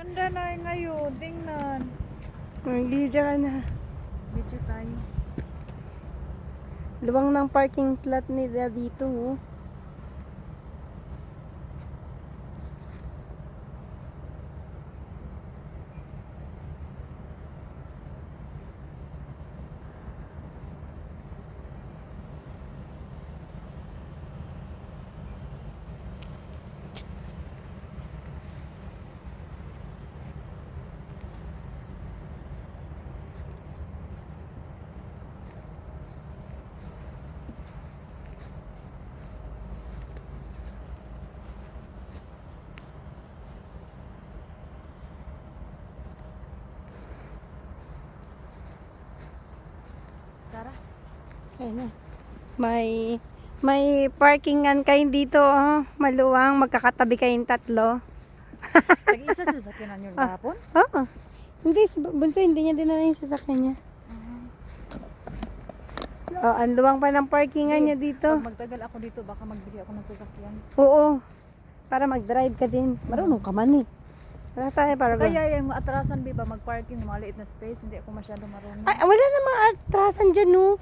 ganda na ngayon. Tingnan. Mag-video ka na. Video tayo. Luwang ng parking slot nila dito. Oh. Tara. Ayun na. May parkingan kayo dito. Oh. Maluwang. Magkakatabi kayong tatlo. Tag-isa sa sakinan yung hapon? Oo. Hindi, bunso, hindi niya dinala yung sasakyan niya. Oh, ang luwang pa ng parkingan niya dito. Pag magtagal ako dito, baka magbili ako ng sasakyan. Oo. Para mag-drive ka din. Marunong ka man eh. Wala tayo para ba? Kaya yung atrasan, ba mag-parking, mga liit na space, hindi ako masyado marunong. Ay, wala namang atrasan dyan, no?